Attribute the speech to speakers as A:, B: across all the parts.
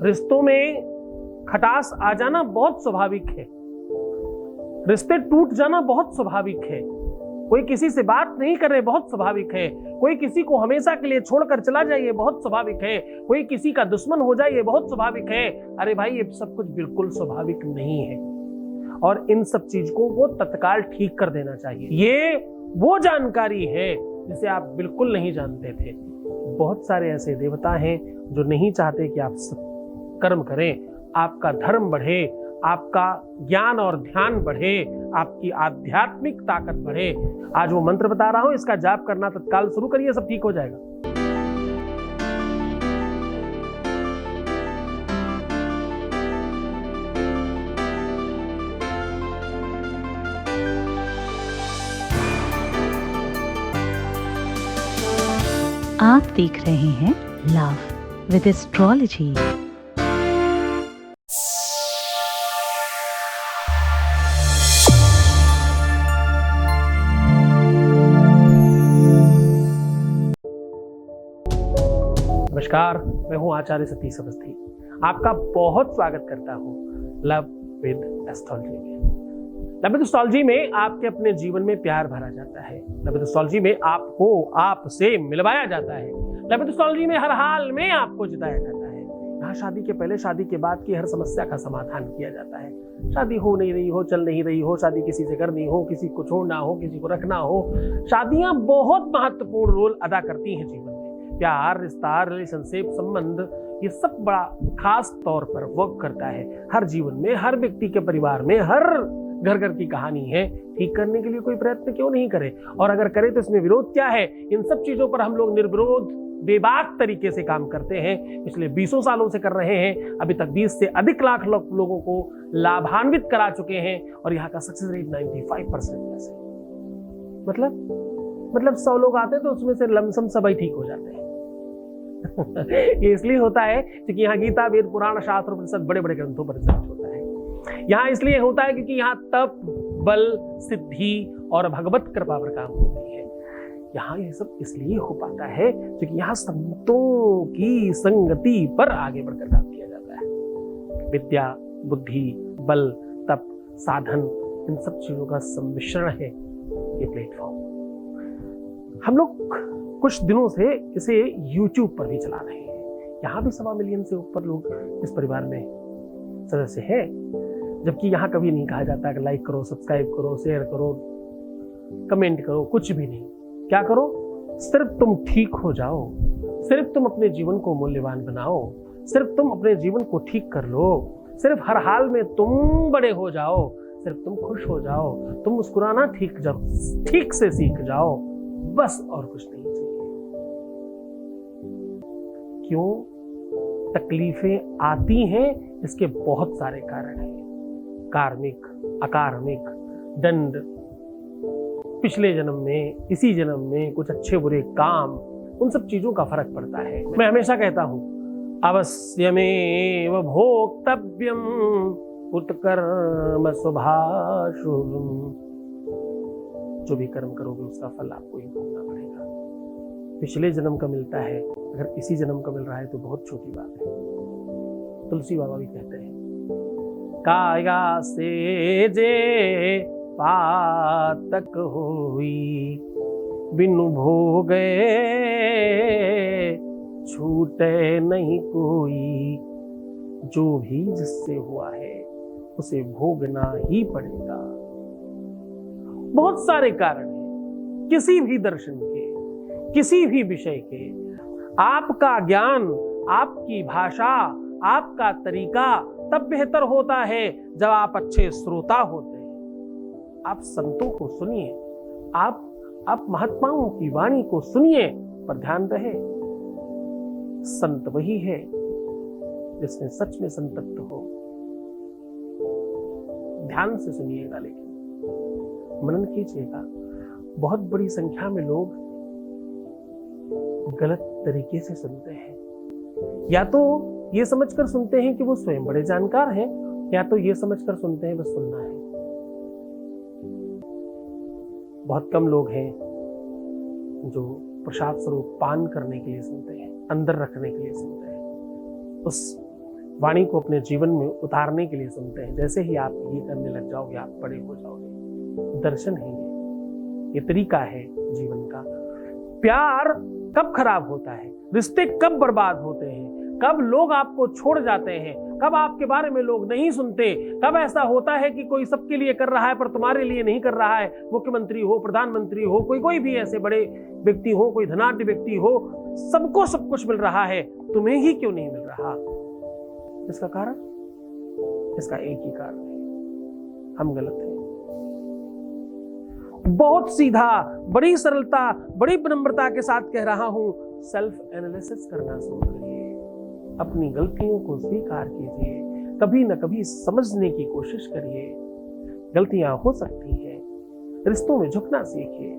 A: रिश्तों में खटास आ जाना बहुत स्वाभाविक है, रिश्ते टूट जाना बहुत स्वाभाविक है, कोई किसी से बात नहीं कर रहे बहुत स्वाभाविक है, कोई किसी को हमेशा के लिए छोड़कर चला जाए ये बहुत स्वाभाविक है, कोई किसी का दुश्मन हो जाए ये बहुत स्वाभाविक है। अरे भाई, ये सब कुछ बिल्कुल स्वाभाविक नहीं है और इन सब चीजों को तत्काल ठीक कर देना चाहिए। ये वो जानकारी है जिसे आप बिल्कुल नहीं जानते थे। बहुत सारे ऐसे देवता हैं जो नहीं चाहते कि आप कर्म करें, आपका धर्म बढ़े, आपका ज्ञान और ध्यान बढ़े, आपकी आध्यात्मिक ताकत बढ़े। आज वो मंत्र बता रहा हूं, इसका जाप करना तत्काल शुरू करिए, सब ठीक हो जाएगा।
B: आप देख रहे हैं लव विद एस्ट्रोलॉजी।
A: नमस्कार, मैं हूं आचार्य सतीश अवस्थी। आपका बहुत स्वागत करता हूं लव विद एस्ट्रोलॉजी में। लव विद एस्ट्रोलॉजी में आपके अपने जीवन में प्यार भरा जाता है। लव विद एस्ट्रोलॉजी में आपको आपसे मिलवाया जाता है। लव विद एस्ट्रोलॉजी में हर हाल में आपको जिताया जाता है। यहाँ शादी के पहले, शादी के बाद की हर समस्या का समाधान किया जाता है। शादी हो नहीं रही हो, चल नहीं रही हो, शादी किसी से करनी हो, किसी को छोड़ना हो, किसी को रखना हो, शादियां बहुत महत्वपूर्ण रोल अदा करती हैं जीवन में। प्यार, रिश्ता, रिलेशनशिप, संबंध, ये सब बड़ा खास तौर पर वर्क करता है हर जीवन में, हर व्यक्ति के परिवार में। हर घर घर की कहानी है। ठीक करने के लिए कोई प्रयत्न क्यों नहीं करे, और अगर करे तो इसमें विरोध क्या है? इन सब चीजों पर हम लोग निर्विरोध बेबाक तरीके से काम करते हैं। पिछले 20 सालों से कर रहे हैं। अभी तक 20 से अधिक लाख लोगों को लाभान्वित करा चुके हैं और यहाँ का सक्सेस रेट 95% है। मतलब 100 लोग आते हैं तो उसमें से लमसम सभी ठीक हो जाते हैं। ये इसलिए होता है क्योंकि यहाँ गीता, वेद, पुराण, शास्त्र, उपनिषद बड़े बड़े ग्रंथों पर रिसर्च होता है। यहाँ इसलिए होता है क्योंकि यहाँ तप, बल, सिद्धि और भगवत कृपा पर काम होती है। यहाँ ये सब इसलिए हो पाता है क्योंकि यहाँ संतों की संगति पर आगे बढ़कर काम किया जाता है। विद्या, बुद्धि, बल, तप, साधन, इन सब चीजों का सम्मिश्रण है ये प्लेटफॉर्म। हम लोग कुछ दिनों से इसे YouTube पर भी चला रहे हैं। यहाँ भी 1.25 मिलियन से ऊपर लोग इस परिवार में सदस्य हैं, जबकि यहाँ कभी नहीं कहा जाता कि लाइक करो, सब्सक्राइब करो, शेयर करो, कमेंट करो, कुछ भी नहीं। क्या करो? सिर्फ तुम ठीक हो जाओ, सिर्फ तुम अपने जीवन को मूल्यवान बनाओ, सिर्फ तुम अपने जीवन को ठीक कर लो, सिर्फ हर हाल में तुम बड़े हो जाओ, सिर्फ तुम खुश हो जाओ, तुम मुस्कुराना ठीक से सीख जाओ, बस और कुछ नहीं चाहिए। क्यों तकलीफें आती हैं? इसके बहुत सारे कारण हैं। कार्मिक, अकार्मिक, दंड, पिछले जन्म में, इसी जन्म में कुछ अच्छे बुरे काम, उन सब चीजों का फर्क पड़ता है। मैं हमेशा कहता हूं, अवश्यमेव भोक्तव्यम उत्कर्म शुभाशुभम्। जो भी कर्म करोगे उसका फल आपको ही भोगना पड़ेगा। पिछले जन्म का मिलता है, अगर इसी जन्म का मिल रहा है तो बहुत छोटी बात है। तुलसी बाबा भी कहते हैं, काया से जे पातक होई, बिनु भोगे छूटे नहीं कोई। जो भी जिससे हुआ है उसे भोगना ही पड़ेगा। बहुत सारे कारण हैं किसी भी दर्शन के, किसी भी विषय के। आपका ज्ञान, आपकी भाषा, आपका तरीका तब बेहतर होता है जब आप अच्छे श्रोता होते हैं। आप संतों को सुनिए, आप महात्माओं की वाणी को सुनिए, पर ध्यान रहे संत वही है जिसमें सच में संतत्व हो। ध्यान से सुनिएगा, लेकिन मनन कीजिएगा। बहुत बड़ी संख्या में लोग गलत तरीके से सुनते हैं। या तो ये समझकर सुनते हैं कि वो स्वयं बड़े जानकार हैं, या तो ये समझकर सुनते हैं बस सुनना है। बहुत कम लोग हैं जो प्रसाद स्वरूप पान करने के लिए सुनते हैं, अंदर रखने के लिए सुनते हैं। उस वाणी को अपने जीवन में उतारने के लिए सुनते हैं। जैसे ही आप ये करने लग जाओगे, आप बड़े हो जाओगे। दर्शन है ये तरीका है जीवन का। प्यार कब खराब होता है, रिश्ते कब बर्बाद होते हैं, कब लोग आपको छोड़ जाते हैं, कब आपके बारे में लोग नहीं सुनते, कब ऐसा होता है कि कोई सबके लिए कर रहा है पर तुम्हारे लिए नहीं कर रहा है। मुख्यमंत्री हो, प्रधानमंत्री हो, कोई भी ऐसे बड़े व्यक्ति हो, कोई धनाढ्य व्यक्ति हो, सबको सब कुछ मिल रहा है, तुम्हें ही क्यों नहीं मिल रहा? इसका कारण, इसका एक ही कारण है, हम गलत हैं। बहुत सीधा, बड़ी सरलता, बड़ी विनम्रता के साथ कह रहा हूं, सेल्फ एनालिसिस करना शुरू करिए। अपनी गलतियों को स्वीकार कीजिए, कभी न कभी समझने की कोशिश करिए। गलतियां हो सकती हैं, रिश्तों में झुकना सीखिए,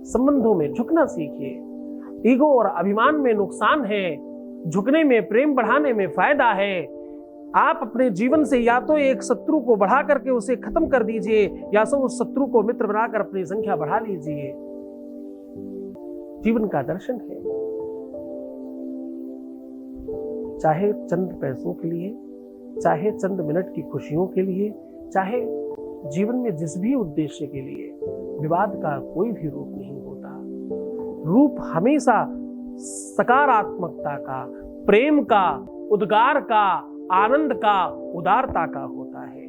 A: संबंधों में झुकना सीखिए। ईगो और अभिमान में नुकसान है, झुकने में, प्रेम बढ़ाने में फायदा है। आप अपने जीवन से या तो एक शत्रु को बढ़ा करके उसे खत्म कर दीजिए, या तो उस शत्रु को मित्र बनाकर अपनी संख्या बढ़ा लीजिए। जीवन का दर्शन है। चाहे चंद पैसों के लिए, चाहे चंद मिनट की खुशियों के लिए, चाहे जीवन में जिस भी उद्देश्य के लिए, विवाद का कोई भी रूप नहीं होता। रूप हमेशा सकारात्मकता का, प्रेम का, उद्गार का, आनंद का, उदारता का होता है।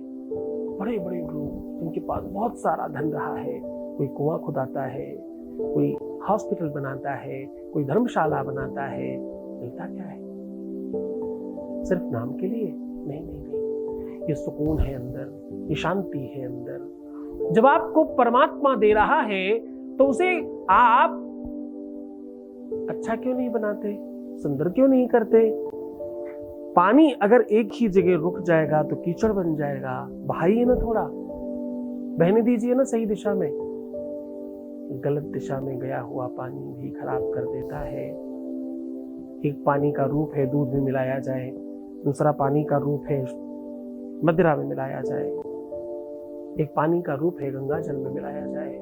A: बड़े बड़े लोग जिनके पास बहुत सारा धन रहा है, कोई कुआं खुदाता है, कोई हॉस्पिटल बनाता है, कोई धर्मशाला बनाता है, मिलता क्या है? सिर्फ नाम के लिए? नहीं नहीं नहीं, ये सुकून है अंदर, ये शांति है अंदर। जब आपको परमात्मा दे रहा है तो उसे आप अच्छा क्यों नहीं बनाते, सुंदर क्यों नहीं करते? पानी अगर एक ही जगह रुक जाएगा तो कीचड़ बन जाएगा। बहाइए ना, थोड़ा बहने दीजिए ना सही दिशा में। गलत दिशा में गया हुआ पानी भी खराब कर देता है। एक पानी का रूप है दूध में मिलाया जाए, दूसरा पानी का रूप है मदिरा में मिलाया जाए, एक पानी का रूप है गंगा जल में मिलाया जाए,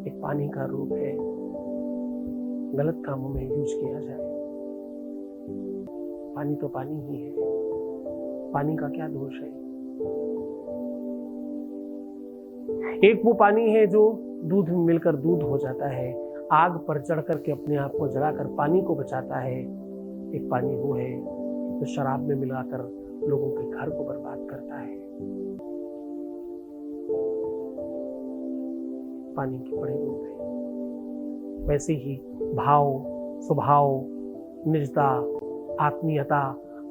A: एक पानी का रूप है गलत कामों में यूज किया जाए। पानी तो पानी ही है, पानी का क्या दोष है? एक वो पानी है जो दूध में मिलकर दूध हो जाता है, आग पर चढ़ करके अपने आप को जलाकर पानी को बचाता है। एक पानी वो है जो शराब में मिलाकर लोगों के घर को बर्बाद करता है। पानी के बड़े रूप है। वैसे ही भाव, स्वभाव, निजता, आत्मीयता,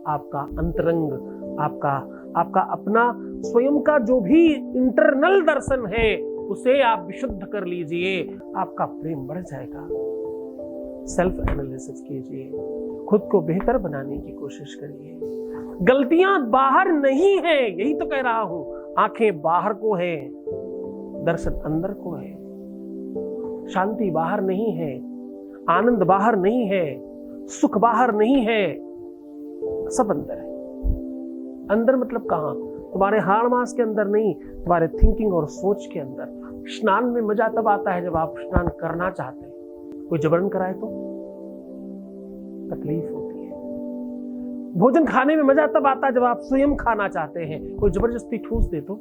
A: आपका अंतरंग, आपका अपना स्वयं का जो भी इंटरनल दर्शन है, उसे आप विशुद्ध कर लीजिए, आपका प्रेम बढ़ जाएगा। सेल्फ एनालिसिस कीजिए, खुद को बेहतर बनाने की कोशिश करिए। गलतियां बाहर नहीं है, यही तो कह रहा हूं। आंखें बाहर को है, दर्शन अंदर को है। शांति बाहर नहीं है, आनंद बाहर नहीं है, सुख बाहर नहीं है, सब अंदर है। अंदर मतलब कहां? तुम्हारे हाड़ मास के अंदर नहीं, तुम्हारे थिंकिंग और सोच के अंदर। स्नान में मजा तब आता है जब आप स्नान करना चाहते हैं, कोई जबरन कराए तो तकलीफ होती है। भोजन खाने में मजा तब आता है जब आप स्वयं खाना चाहते हैं, कोई जबरदस्ती ठूस दे तो।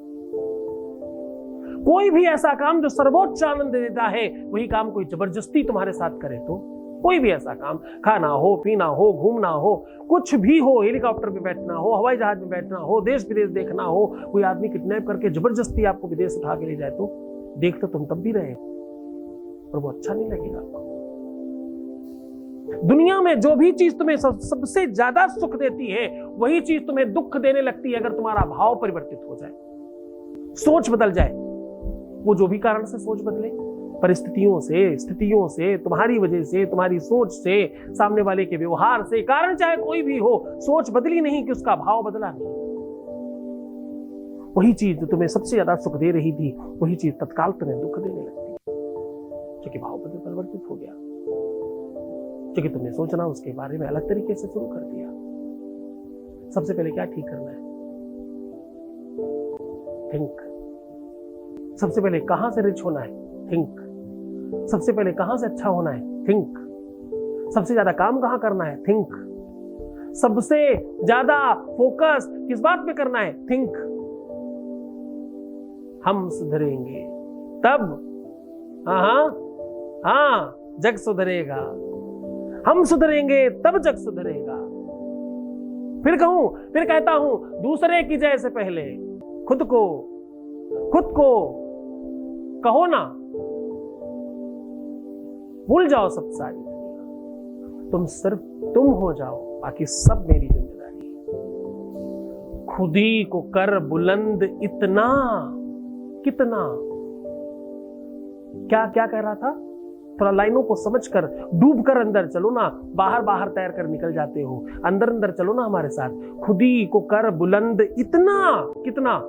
A: कोई भी ऐसा काम जो सर्वोच्च आनंद देता है, वही काम कोई जबरदस्ती तुम्हारे साथ करे तो। कोई भी ऐसा काम, खाना हो, पीना हो, घूमना हो, कुछ भी हो, हेलीकॉप्टर पे बैठना हो, हवाई जहाज में बैठना हो, देश विदेश देखना हो, कोई आदमी किडनैप करके जबरदस्ती आपको विदेश उठा के ले जाए तो देख तो तुम तब भी रहे, और वो अच्छा नहीं लगेगा आपको। दुनिया में जो भी चीज तुम्हें सबसे ज्यादा सुख देती है, वही चीज तुम्हें दुख देने लगती है अगर तुम्हारा भाव परिवर्तित हो जाए, सोच बदल जाए। वो जो भी कारण से सोच बदले, परिस्थितियों से, स्थितियों से, तुम्हारी वजह से, तुम्हारी सोच से, सामने वाले के व्यवहार से, कारण चाहे कोई भी हो, सोच बदली नहीं कि उसका भाव बदला नहीं। वही चीज जो तुम्हें सबसे ज्यादा सुख दे रही थी, वही चीज तत्काल तुम्हें दुख देने लगती, क्योंकि भाव बदल परिवर्तित हो गया, क्योंकि तुमने सोचना उसके बारे में अलग तरीके से शुरू कर दिया। सबसे पहले क्या ठीक करना है? थिंक। सबसे पहले कहां से रिच होना है? थिंक। सबसे पहले कहां से अच्छा होना है? थिंक। सबसे ज्यादा काम कहां करना है? थिंक। सबसे ज्यादा फोकस किस बात पे करना है? थिंक। हम सुधरेंगे तब, हाँ, जग सुधरेगा। हम सुधरेंगे तब जग सुधरेगा। फिर कहता हूं, दूसरे की जय से पहले खुद को कहो ना, भूल जाओ सब सारी दुनिया, तुम सिर्फ तुम हो जाओ, बाकी सब मेरी जिम्मेदारी है। खुद ही को कर बुलंद इतना, कितना, क्या क्या कह रहा था? थोड़ा लाइनों को समझकर डूब कर अंदर चलो ना, बाहर बाहर तैर कर निकल जाते हो, अंदर अंदर चलो ना हमारे साथ। खुद ही को कर बुलंद इतना, कितना,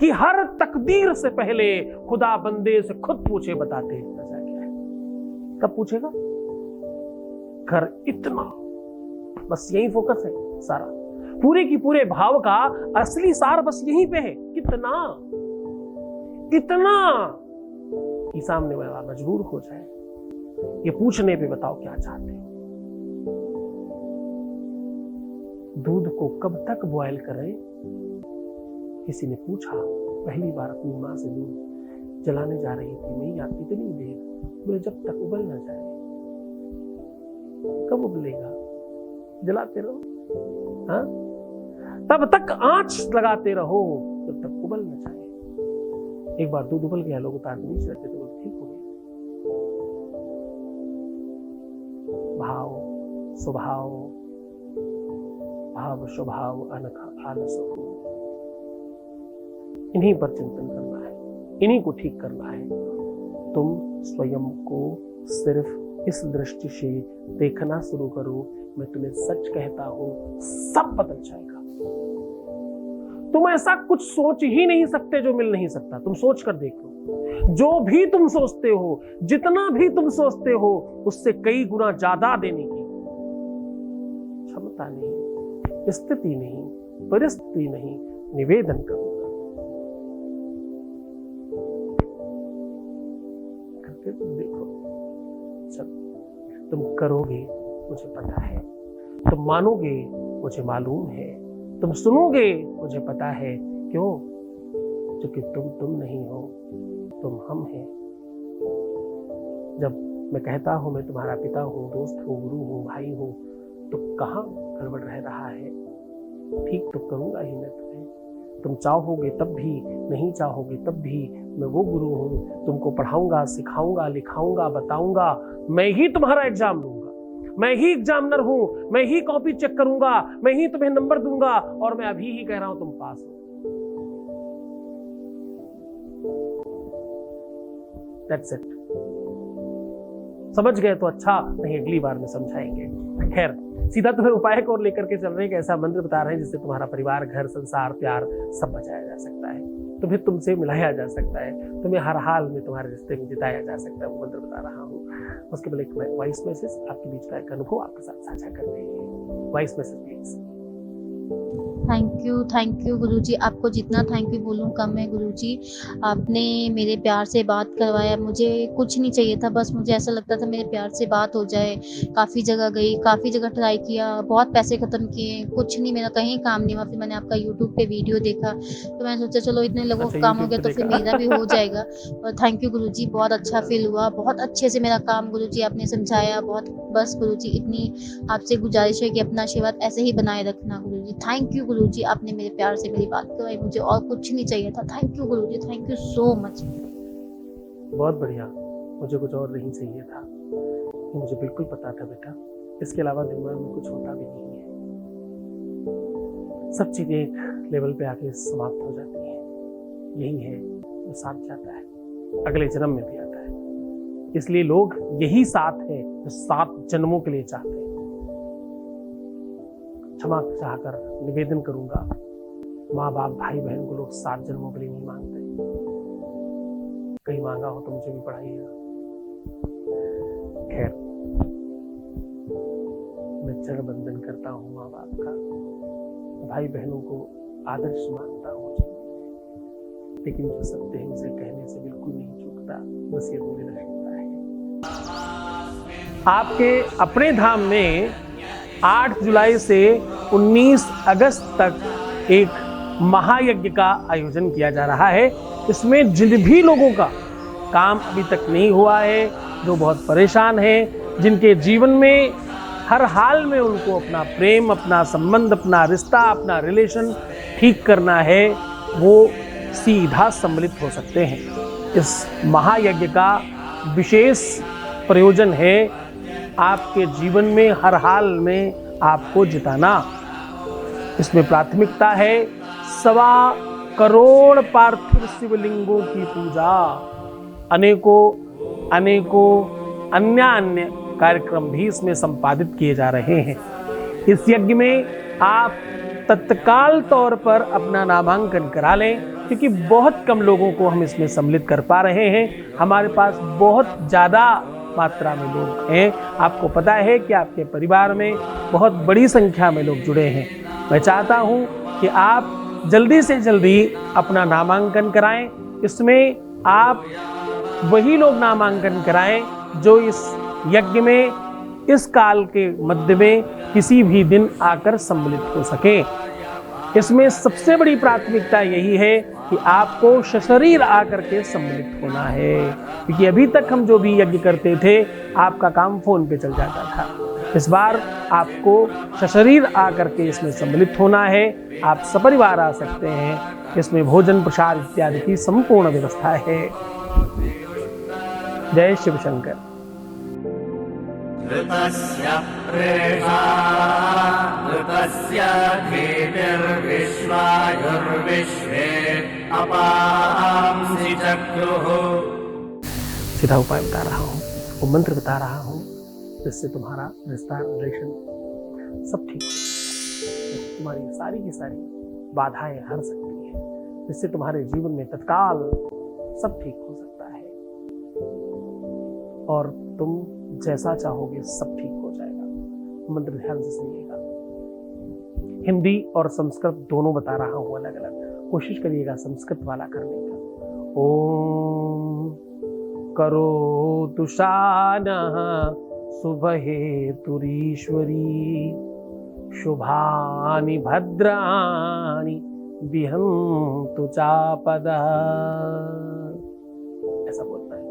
A: कि हर तकदीर से पहले खुदा बंदे से खुद पूछे, बताते नशा क्या है। कब पूछेगा? कर इतना, बस यही फोकस है सारा, पूरे की पूरे भाव का असली सार बस यहीं पे है। कितना, इतना कि सामने वाला मजबूर हो जाए ये पूछने पे, बताओ क्या चाहते हो? दूध को कब तक बॉयल करें? किसी ने पूछा, पहली बार अपनी मां से दूध जलाने जा रही थी, नहीं आप इतनी देर? बोले जब तक उबल ना जाए। कब उबलेगा? जलाते रहो, हाँ, तब तक आंच लगाते रहो जब तक उबल ना जाए। एक बार दूध उबल गया, लोग उतार नहीं सकते तो ठीक हो गया। भाव स्वभाव, भाव स्वभाव अनख आलस हो, इन्हीं पर चिंतन करना है, इन्हीं को ठीक करना है। तुम स्वयं को सिर्फ इस दृष्टि से देखना शुरू करो, मैं तुम्हें सच कहता हूं, सब बदल जाएगा। तुम ऐसा कुछ सोच ही नहीं सकते जो मिल नहीं सकता। तुम सोच कर देख लो, जो भी तुम सोचते हो, जितना भी तुम सोचते हो, उससे कई गुना ज्यादा देने की क्षमता नहीं, स्थिति नहीं, परिस्थिति नहीं, निवेदन करूंगा। करके देखो, तुम करोगे मुझे पता है, तुम मानोगे मुझे मालूम है, तुम सुनोगे मुझे पता है। क्यों? क्योंकि तुम नहीं हो, तुम हम हैं। जब मैं कहता हूं मैं तुम्हारा पिता हूं, दोस्त हूं, गुरु हूं, भाई हूं, तो कहां गड़बड़ रह रहा है? ठीक तो करूंगा ही मैं तुम्हें। तुम चाहोगे तब भी, नहीं चाहोगे तब भी मैं वो गुरु हूं, तुमको पढ़ाऊंगा, सिखाऊंगा, लिखाऊंगा, बताऊंगा। मैं ही तुम्हारा एग्जाम लूंगा, मैं ही एग्जामिनर हूं, मैं ही कॉपी चेक करूंगा, मैं ही तुम्हें नंबर दूंगा, और मैं अभी ही कह रहा हूं तुम पास हो। That's it. समझ गए तो अच्छा, नहीं अगली बार में समझाएंगे। खैर, सीधा तुम्हें उपाय को लेकर के चल रहे हैं कि ऐसा मंत्र बता रहे हैं जिससे तुम्हारा परिवार, घर, संसार, प्यार सब बचाया जा सकता है, तुम्हें तुमसे मिलाया जा सकता है, तुम्हें हर हाल में तुम्हारे रिश्ते में जिताया जा सकता है। वो मंत्र बता रहा हूँ। उसके बाद एक वॉइस मैसेज आपके बीच का एक अनुभव आपके साथ साझा कर रहे हैं। Voice message please.
C: Thank you गुरुजी। आपको जितना थैंक यू बोलूँ कम है गुरुजी। आपने मेरे प्यार से बात करवाया, मुझे कुछ नहीं चाहिए था, बस मुझे ऐसा लगता था मेरे प्यार से बात हो जाए। काफ़ी जगह गई, काफ़ी जगह ट्राई किया, बहुत पैसे ख़त्म किए, कुछ नहीं, मेरा कहीं काम नहीं हुआ। फिर मैंने आपका यूट्यूब पे वीडियो देखा, तो मैंने सोचा चलो इतने लोगों का काम हो गया तो फिर मेरा भी हो जाएगा। और थैंक यू गुरुजी, बहुत अच्छा फील हुआ, बहुत अच्छे से मेरा काम गुरुजी आपने समझाया। बहुत बस गुरुजी इतनी आपसे गुजारिश है कि अपना आशीर्वाद ऐसे ही बनाए रखना गुरुजी। थैंक यू गुरुजी, आपने मेरे प्यार से मेरी बात करवाई, मुझे और कुछ नहीं चाहिए था। Thank you Guruji, thank you so much.
A: बहुत बढ़िया, मुझे कुछ और नहीं चाहिए था, मुझे बिल्कुल पता था बेटा, इसके अलावा दिमाग में कुछ होता भी नहीं है। सब चीजें एक लेवल पे आके समाप्त हो जाती हैं। यही है जो साथ जाता है, अगले जन्म में भी आता है। इसलिए लोग यही साथ है जो 7 जन्मों के लिए चाहते हैं। क्षमा चाहकर निवेदन करूंगा, माँ बाप, भाई बहन को लोग 7 जन्मों के लिए नहीं मांगते। कहीं मांगा हो तो मुझे भी पढ़ाइएगा। खैर, मैं चरण बंदन करता हूँ माँ बाप का, भाई बहनों को आदर्श मानता हूँ, लेकिन जो सत्य है उसे कहने से बिल्कुल नहीं चूकता। बस ये मेरा क्षमता है। आपके अपने धाम में 8 जुलाई से 19 अगस्त तक एक महायज्ञ का आयोजन किया जा रहा है। इसमें जिन भी लोगों का काम अभी तक नहीं हुआ है, जो बहुत परेशान हैं, जिनके जीवन में हर हाल में उनको अपना प्रेम, अपना संबंध, अपना रिश्ता, अपना रिलेशन ठीक करना है, वो सीधा सम्मिलित हो सकते हैं। इस महायज्ञ का विशेष प्रयोजन है आपके जीवन में हर हाल में आपको जिताना। इसमें प्राथमिकता है 1.25 करोड़ पार्थिव शिवलिंगों की पूजा, अनेकों अन्य कार्यक्रम भी इसमें संपादित किए जा रहे हैं। इस यज्ञ में आप तत्काल तौर पर अपना नामांकन करा लें, क्योंकि बहुत कम लोगों को हम इसमें सम्मिलित कर पा रहे हैं। हमारे पास बहुत ज़्यादा मात्रा में लोग हैं। आपको पता है कि आपके परिवार में बहुत बड़ी संख्या में लोग जुड़े हैं। मैं चाहता हूं कि आप जल्दी से जल्दी अपना नामांकन कराएं। इसमें आप वही लोग नामांकन कराएं जो इस यज्ञ में इस काल के मध्य में किसी भी दिन आकर सम्मिलित हो सकें। इसमें सबसे बड़ी प्राथमिकता यही है कि आपको सशरीर आकर के सम्मिलित होना है, क्योंकि अभी तक हम जो भी यज्ञ करते थे आपका काम फोन पे चल जाता था। इस बार आपको सशरीर आकर के इसमें सम्मिलित होना है। आप सपरिवार आ सकते हैं। इसमें भोजन प्रसाद इत्यादि की संपूर्ण व्यवस्था है। जय शिव शंकर।
D: ऋतस्य प्रेषा ऋतस्य धीतिर्विश्वायुर्विश्वे अपांसि चक्रुः।
A: सीधा उपाय बता रहा हूँ, वो मंत्र बता रहा हूँ, जिससे तुम्हारा रिश्ता, रिलेशन सब ठीक हो जाए। तुम्हारी सारी की सारी बाधाएं हर सकती है, जिससे तुम्हारे जीवन में तत्काल सब ठीक हो सकता है और तुम जैसा चाहोगे सब ठीक हो जाएगा। मंत्र ध्यान से सुनिएगा। हिंदी और संस्कृत दोनों बता रहा हूं अलग अलग, कोशिश करिएगा संस्कृत वाला करने का। ओम करोतु शानः शुभहेतुरीश्वरी शुभानि भद्राणि विहन्तु चापदा। ऐसा बोलता है,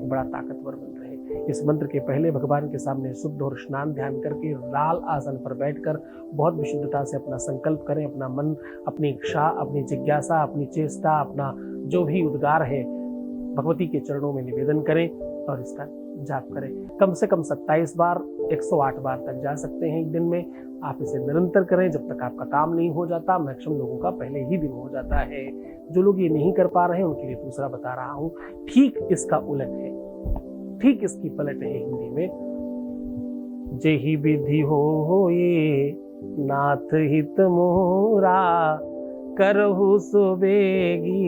A: बड़ा ताकतवर मंत्र है। इस मंत्र के पहले भगवान के सामने शुद्ध और स्नान ध्यान करके लाल आसन पर बैठकर बहुत विशुद्धता से अपना संकल्प करें। अपना मन, अपनी इच्छा, अपनी जिज्ञासा, अपनी चेष्टा, अपना जो भी उद्गार है भगवती के चरणों में निवेदन करें और इसका जाप करें। कम से कम 27 बार, 108 बार तक जा सकते हैं एक दिन में। आप इसे निरंतर करें जब तक आपका काम नहीं हो जाता। मैक्सिमम लोगों का पहले ही दिन हो जाता है। जो लोग ये नहीं कर पा रहे हैं उनके लिए दूसरा बता रहा हूं, ठीक इसका उलट है, ठीक इसकी पलट है हिंदी में। जेहि विधि हो ये नाथ हित मोरा करहु सुबेगी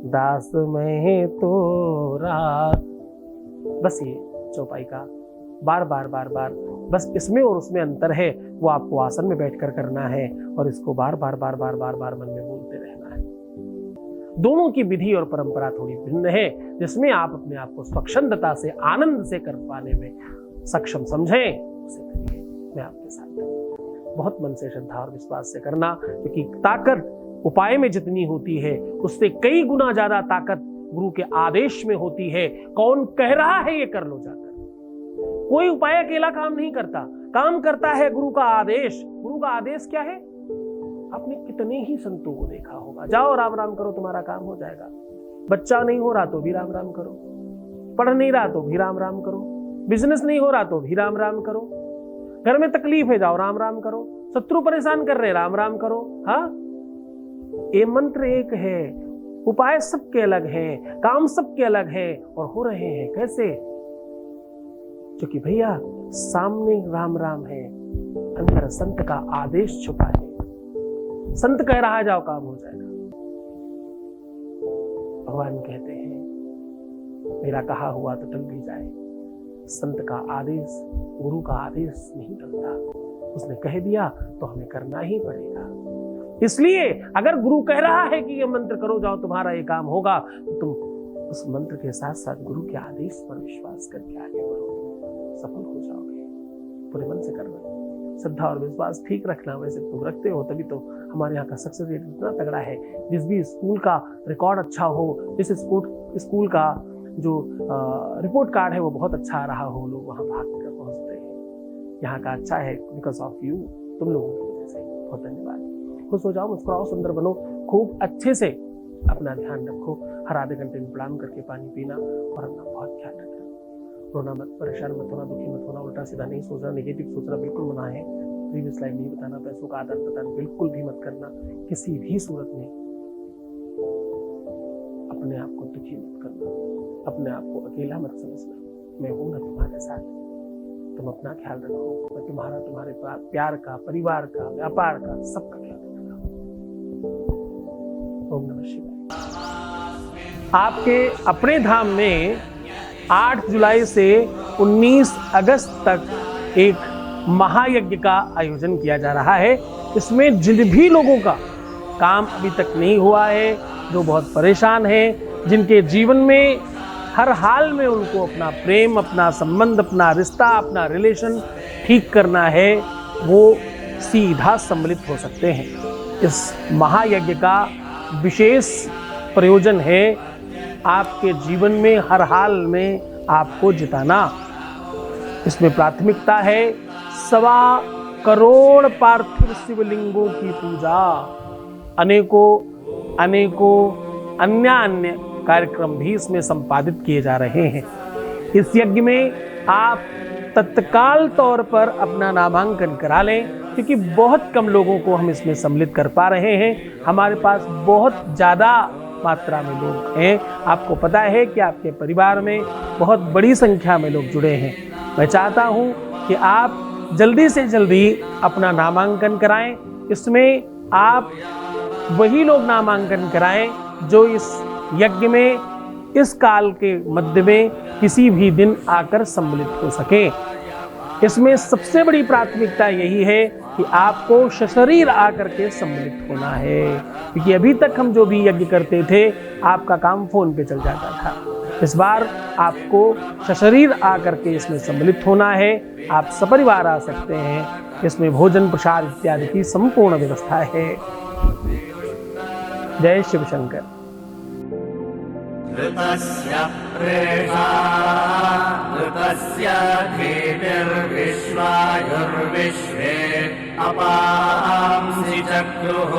A: दास में तोरा। बस ये चौपाई का बार बार बस इसमें और उसमें अंतर है, वो आपको आसन में बैठकर करना है और इसको बार बार मन में बोलते रहना है। दोनों की विधि और परंपरा थोड़ी भिन्न है, जिसमें आप अपने आप को स्वच्छंदता से, आनंद से कर पाने में सक्षम समझें, उसे करिए। मैं आपके साथ हूं। बहुत मन से, श्रद्धा और विश्वास से करना, क्योंकि ताकत उपाय में जितनी होती है उससे कई गुना ज्यादा ताकत गुरु के आदेश में होती है। कौन कह रहा है ये कर लो जाकर। कोई उपाय अकेला काम नहीं करता, काम करता है गुरु का आदेश। गुरु का आदेश क्या है? आपने कितने ही संतों को देखा होगा, जाओ राम राम करो तुम्हारा काम हो जाएगा। बच्चा नहीं हो रहा तो भी राम राम करो, पढ़ नहीं रहा तो भी राम राम करो, बिजनेस नहीं हो रहा तो भी राम राम करो, घर में तकलीफ है जाओ राम राम करो, शत्रु परेशान कर रहे राम राम करो। हाँ, ये मंत्र एक है, उपाय सबके अलग हैं, काम सबके अलग हैं और हो रहे हैं कैसे? क्योंकि भैया सामने राम राम है, अंदर संत का आदेश छुपा है। संत कह रहा है जाओ काम हो जाएगा। भगवान कहते हैं मेरा कहा हुआ तो टल भी जाए। संत का आदेश, गुरु का आदेश नहीं टलता। उसने कह दिया तो हमें करना ही पड़ेगा। इसलिए अगर गुरु कह रहा है कि ये मंत्र करो जाओ तुम्हारा ये काम होगा, तो तुम उस मंत्र के साथ साथ गुरु के आदेश पर विश्वास करके आगे बढ़ो, सफल हो जाओगे। पूरे मन से करना। श्रद्धा और विश्वास ठीक रखना, वैसे तुम रखते हो, तभी तो हमारे यहाँ का सक्सेस रेट इतना तगड़ा है। जिस भी स्कूल का रिकॉर्ड अच्छा हो, जिस स्कूल का जो रिपोर्ट कार्ड है वो बहुत अच्छा आ रहा हो, लोग वहाँ भाग कर पहुँचते हैं। यहाँ का अच्छा है बिकॉज ऑफ यू, तुम लोगों की वजह से। बहुत धन्यवाद। खुश हो जाओ, मुस्कुराओ, सुंदर बनो, खूब अच्छे से अपना ध्यान रखो। हर आधे घंटे में प्रणाम करके पानी पीना और अपना बहुत ख्याल रखना। रोना मत, परेशान मत होना, दुखी मत होना, उल्टा सीधा नहीं सोचना, नेगेटिव सोचना बिल्कुल मना है। प्रीवियस लाइफ नहीं बताना, पैसों का आदान प्रदान बिल्कुल भी मत करना, किसी भी सूरत में। अपने आप को दुखी मत करना, अपने आप को अकेला मत समझना। मैं हूं ना तुम्हारे साथ, तुम अपना ख्याल रखो। मैं तुम्हारे प्यार का, परिवार का, व्यापार का, सबका ख्याल रखूंगा। ओम नमः शिवाय। आपके अपने धाम में 8 जुलाई से 19 अगस्त तक एक महायज्ञ का आयोजन किया जा रहा है। इसमें जिन भी लोगों का काम अभी तक नहीं हुआ है, जो बहुत परेशान हैं, जिनके जीवन में हर हाल में उनको अपना प्रेम, अपना संबंध, अपना रिश्ता, अपना रिलेशन ठीक करना है, वो सीधा सम्मिलित हो सकते हैं। इस महायज्ञ का विशेष प्रयोजन है आपके जीवन में हर हाल में आपको जिताना। इसमें प्राथमिकता है 1.25 करोड़ पार्थिव शिवलिंगों की पूजा, अनेकों अन्य कार्यक्रम भी इसमें संपादित किए जा रहे हैं। इस यज्ञ में आप तत्काल तौर पर अपना नामांकन करा लें, क्योंकि बहुत कम लोगों को हम इसमें सम्मिलित कर पा रहे हैं। हमारे पास बहुत ज़्यादा मात्रा में लोग हैं। आपको पता है कि आपके परिवार में बहुत बड़ी संख्या में लोग जुड़े हैं। मैं चाहता हूं कि आप जल्दी से जल्दी अपना नामांकन कराएं। इसमें आप वही लोग नामांकन कराएं जो इस यज्ञ में इस काल के मध्य में किसी भी दिन आकर सम्मिलित हो सकें। इसमें सबसे बड़ी प्राथमिकता यही है कि आपको सशरीर आकर के सम्मिलित होना है, क्योंकि अभी तक हम जो भी यज्ञ करते थे आपका काम फोन पे चल जाता था। इस बार आपको सशरीर आकर के इसमें सम्मिलित होना है। आप सपरिवार आ सकते हैं। इसमें भोजन, प्रसाद इत्यादि की संपूर्ण व्यवस्था है। जय शिव शंकर।
D: ऋतस्य प्रेषा ऋतस्य धीतिर्विश्वायुर्विश्वे अपांसि चक्रुः